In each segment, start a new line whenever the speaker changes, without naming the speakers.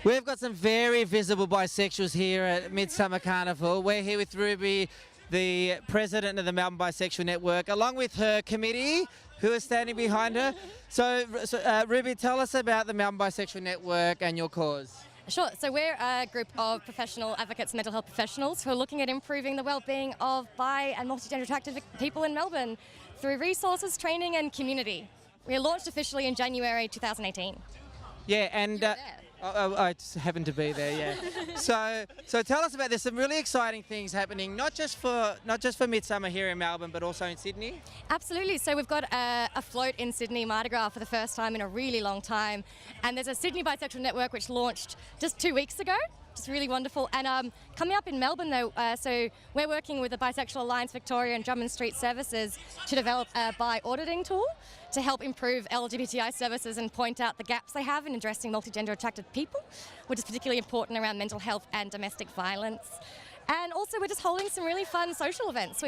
We've got some very visible bisexuals here at Midsumma Carnival. We're here with Ruby, the president of the Melbourne Bisexual Network, along with her committee, who is standing behind her. So Ruby, tell us about the Melbourne Bisexual Network and your cause.
Sure. So we're a group of professional advocates and mental health professionals who are looking at improving the well-being of bi and multigender attracted people in Melbourne through resources, training and community. We launched officially in January 2018.
Yeah, and I just happened to be there. Yeah. So tell us about this. Some really exciting things happening, not just for Midsumma here in Melbourne, but also in Sydney.
Absolutely. So we've got a float in Sydney, Mardi Gras, for the first time in a really long time, and there's a Sydney Bisexual Network which launched just 2 weeks ago. Just really wonderful. And coming up in Melbourne though, so we're working with the Bisexual Alliance Victoria and Drummond Street Services to develop a bi auditing tool to help improve LGBTI services and point out the gaps they have in addressing multigender attracted people, which is particularly important around mental health and domestic violence. And also we're just holding some really fun social events.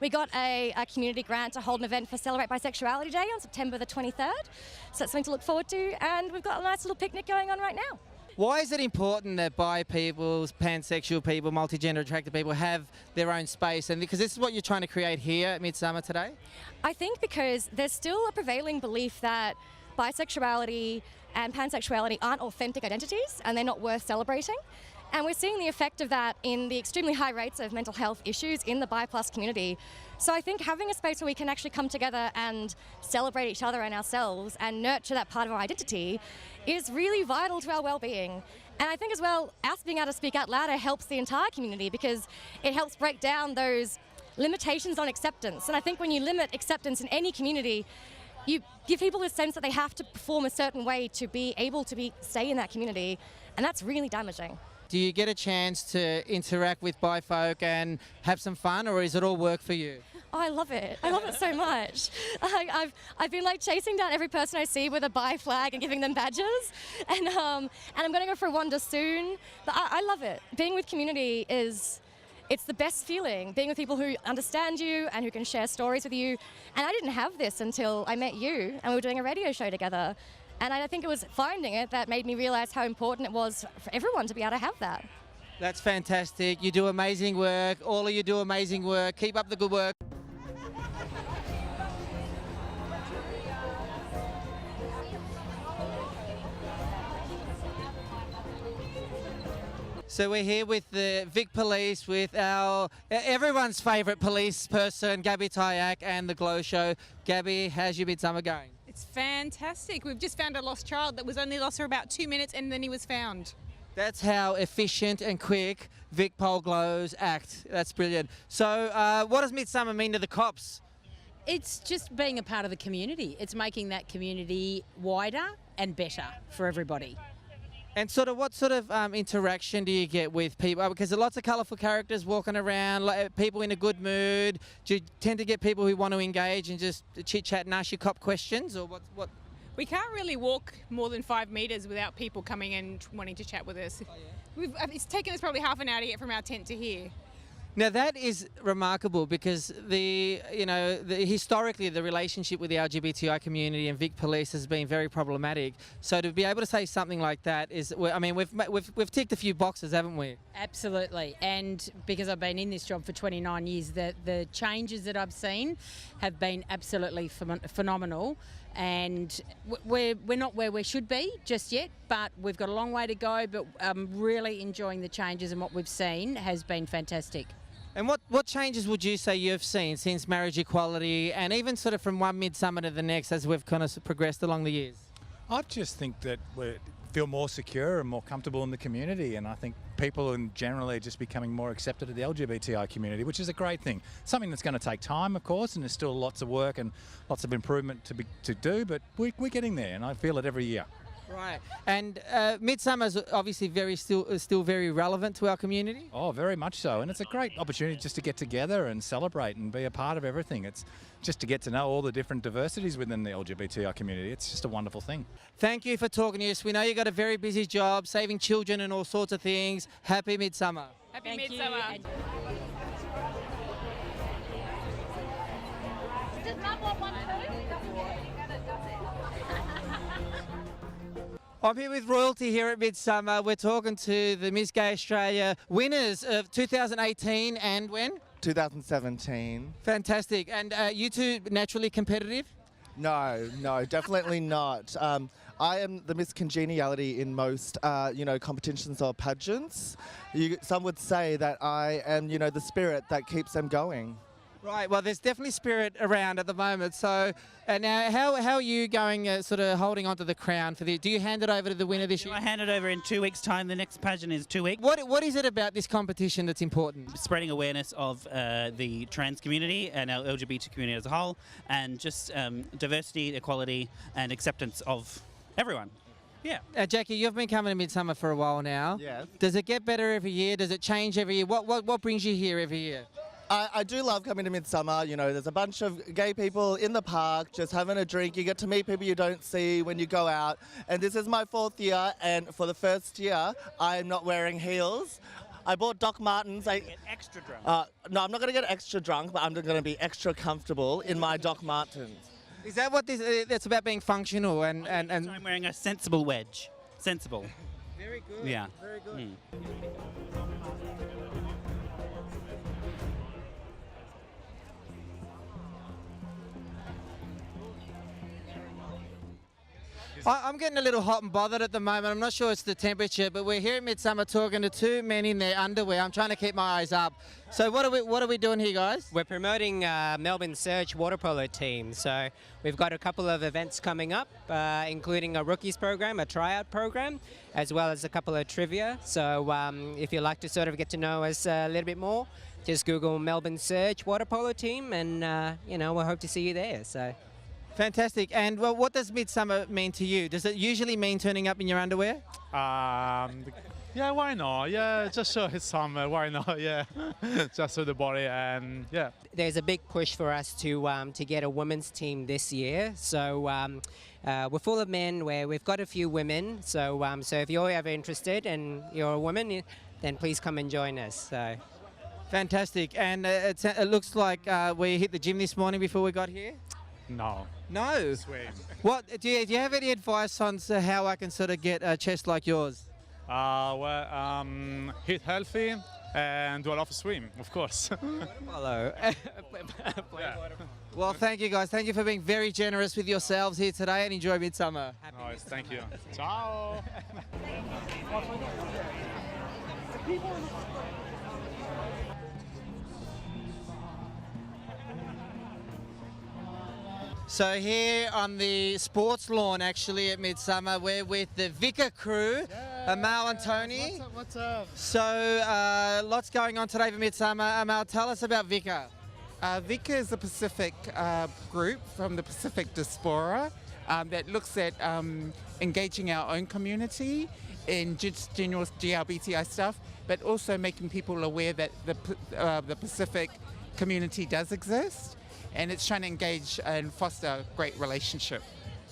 We got a community grant to hold an event for Celebrate Bisexuality Day on September the 23rd. So that's something to look forward to, and we've got a nice little picnic going on right now.
Why is it important that bi people, pansexual people, multigender attracted people have their own space? And because this is what you're trying to create here at Midsumma today?
I think because there's still a prevailing belief that bisexuality and pansexuality aren't authentic identities and they're not worth celebrating. And we're seeing the effect of that in the extremely high rates of mental health issues in the bi+ community. So I think having a space where we can actually come together and celebrate each other and ourselves and nurture that part of our identity is really vital to our well-being. And I think as well, us being able to speak out louder helps the entire community because it helps break down those limitations on acceptance. And I think when you limit acceptance in any community, you give people a sense that they have to perform a certain way to be able to stay in that community, and that's really damaging.
Do you get a chance to interact with bi folk and have some fun, or is it all work for you?
Oh, I love it. I love it so much. I've been like chasing down every person I see with a bi flag and giving them badges, and I'm going to go for a wander soon. But I love it. Being with community it's the best feeling, being with people who understand you and who can share stories with you. And I didn't have this until I met you and we were doing a radio show together. And I think it was finding it that made me realise how important it was for everyone to be able to have that.
That's fantastic. You do amazing work. All of you do amazing work. Keep up the good work. So we're here with the Vic Police, with everyone's favourite police person, Gabby Tyack, and the Glow Show. Gabby, how's your Midsumma going?
It's fantastic. We've just found a lost child that was only lost for about 2 minutes and then he was found.
That's how efficient and quick Vic Pol Glows act. That's brilliant. So what does Midsumma mean to the cops?
It's just being a part of the community. It's making that community wider and better for everybody.
And what sort of interaction do you get with people? Because there are lots of colourful characters walking around, like people in a good mood. Do you tend to get people who want to engage and just chit-chat and ask you cop questions? Or what?
We can't really walk more than 5 metres without people coming and wanting to chat with us.
Oh, yeah?
It's taken us probably half an hour to get from our tent to here.
Now that is remarkable because historically the relationship with the LGBTI community and Vic Police has been very problematic. So to be able to say something like that is, I mean, we've ticked a few boxes, haven't we?
Absolutely, and because I've been in this job for 29 years, the changes that I've seen have been absolutely phenomenal. And we're not where we should be just yet, but we've got a long way to go. But I'm really enjoying the changes, and what we've seen has been fantastic.
And what changes would you say you've seen since marriage equality, and even sort of from one Midsumma to the next as we've kind of progressed along the years?
I just think that we feel more secure and more comfortable in the community, and I think people are generally just becoming more accepted of the LGBTI community, which is a great thing. Something that's going to take time, of course, and there's still lots of work and lots of improvement to do, but we're getting there, and I feel it every year.
Right, and Midsumma is obviously still very relevant to our community.
Oh, very much so, and it's a great opportunity just to get together and celebrate and be a part of everything. It's just to get to know all the different diversities within the LGBTI community. It's just a wonderful thing.
Thank you for talking to us. We know you've got a very busy job, saving children and all sorts of things. Happy Midsumma.
Happy Midsumma.
Does Mum want one too?
I'm here with royalty here at Midsumma. We're talking to the Miss Gay Australia winners of 2018 and when?
2017.
Fantastic. And you two naturally competitive?
No, definitely not. I am the Miss Congeniality in most, competitions or pageants. Some would say that I am, the spirit that keeps them going.
Right, well, there's definitely spirit around at the moment. So, now, how are you going, sort of holding on to the crown for the? Do you hand it over to the winner this year?
I hand it over in 2 weeks' time. The next pageant is 2 weeks.
What is it about this competition that's important?
Spreading awareness of the trans community and our LGBT community as a whole, and just diversity, equality, and acceptance of everyone. Yeah.
Jackie, you've been coming to Midsumma for a while now.
Yes.
Does it get better every year? Does it change every year? What brings you here every year?
I do love coming to Midsumma. There's a bunch of gay people in the park just having a drink. You get to meet people you don't see when you go out. And this is my 4th year, and for the first year, I'm not wearing heels. I bought Doc Martens.
Get extra drunk.
No, I'm not going to get extra drunk, but I'm going to be extra comfortable in my Doc Martens.
Is that what this? It's about being functional and.
I'm wearing a sensible wedge. Sensible.
Very good.
Yeah.
Very good. I'm getting a little hot and bothered at the moment. I'm not sure it's the temperature, but we're here at Midsumma talking to two men in their underwear. I'm trying to keep my eyes up. So what are we doing here, guys?
We're promoting Melbourne Surge water polo team. So we've got a couple of events coming up, including a rookies program, a tryout program, as well as a couple of trivia. So if you'd like to sort of get to know us a little bit more, just Google Melbourne Surge water polo team, and we'll hope to see you there. So.
Fantastic. And well, what does Midsumma mean to you? Does it usually mean turning up in your underwear?
Yeah, why not? Yeah, just show his summer. Why not? Yeah, just show the body, and yeah.
There's a big push for us to get a women's team this year. So we're full of men. Where we've got a few women. So if you're ever interested and you're a woman, then please come and join us. So.
Fantastic. And it looks like we hit the gym this morning before we got here.
No.
No.
Swim.
What do you have any advice on how I can sort of get a chest like yours?
Eat healthy and do a lot of swim, of course.
Follow.
Well, thank you guys. Thank you for being very generous with yourselves here today, and enjoy Midsumma.
Nice, thank you. Ciao.
So here on the sports lawn, actually, at Midsumma, we're with the Vika crew, Amal and Tony.
What's up?
So lots going on today for Midsumma. Amal, tell us about Vika.
Vika is a Pacific group from the Pacific diaspora that looks at engaging our own community in just general GLBTI stuff, but also making people aware that the Pacific community does exist. And it's trying to engage and foster a great relationship.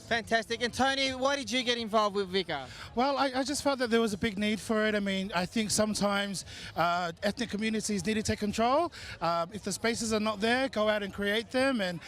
Fantastic. And Tony, why did you get involved with Vika?
Well, I just felt that there was a big need for it. I mean, I think sometimes ethnic communities need to take control. If the spaces are not there, go out and create them and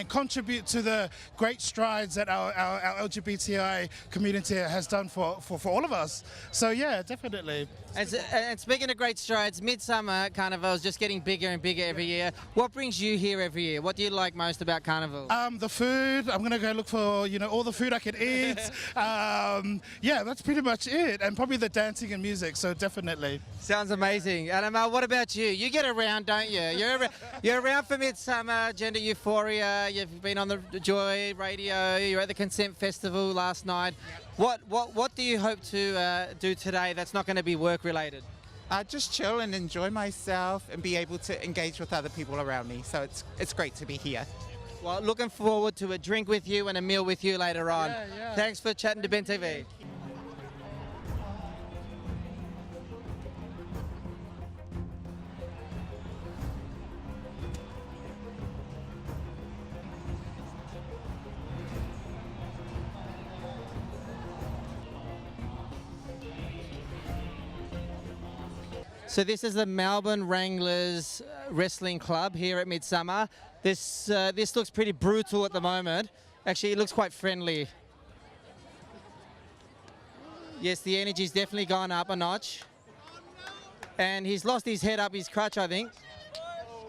contribute to the great strides that our LGBTI community has done for all of us. So yeah, definitely.
And speaking of great strides, Midsumma Carnival is just getting bigger and bigger every year. What brings you here every year? What do you like most about Carnival?
The food. I'm going to go look for, all the food I can eat. Yeah, that's pretty much it. And probably the dancing and music, so definitely.
Sounds amazing. And Amal, what about you? You get around, don't you? You're around for Midsumma, Gender Euphoria, you've been on the Joy Radio, you're at the Consent Festival last night. What do you hope to do today that's not going to be work-related?
Just chill and enjoy myself and be able to engage with other people around me. So it's great to be here.
Well, looking forward to a drink with you and a meal with you later on.
Yeah.
Thanks for chatting to Ben TV. So this is the Melbourne Wranglers Wrestling Club here at Midsumma. This looks pretty brutal at the moment. Actually, it looks quite friendly. Yes, the energy's definitely gone up a notch. And he's lost his head up his crutch, I think.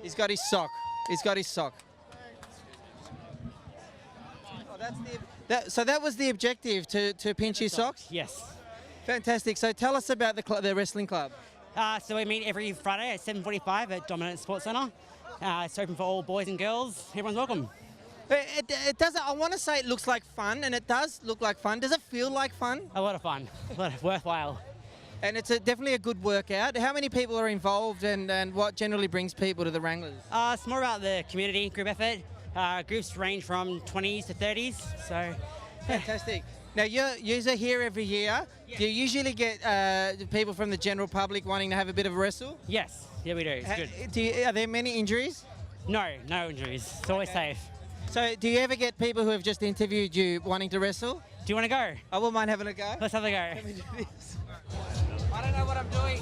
He's got his sock. He's got his sock. Oh, so that was the objective, to pinch his socks?
Yes.
Fantastic. So tell us about the wrestling club.
So we meet every Friday at 7:45 at Dominant Sports Centre. It's open for all boys and girls. Everyone's welcome.
It doesn't. I want to say it looks like fun, and it does look like fun. Does it feel like fun?
A lot of fun. A lot of worthwhile.
And it's definitely a good workout. How many people are involved, and what generally brings people to the Wranglers?
It's more about the community group effort. Groups range from 20s to 30s. So
fantastic. Now you are here every year. Yeah. Do you usually get people from the general public wanting to have a bit of a wrestle?
Yes. Yeah, we do. It's good.
Are there many injuries?
No injuries. It's always safe.
So do you ever get people who have just interviewed you wanting to wrestle?
Do you want to go?
I wouldn't mind having a go.
Let's have a go.
Let me do this. I don't know what I'm doing.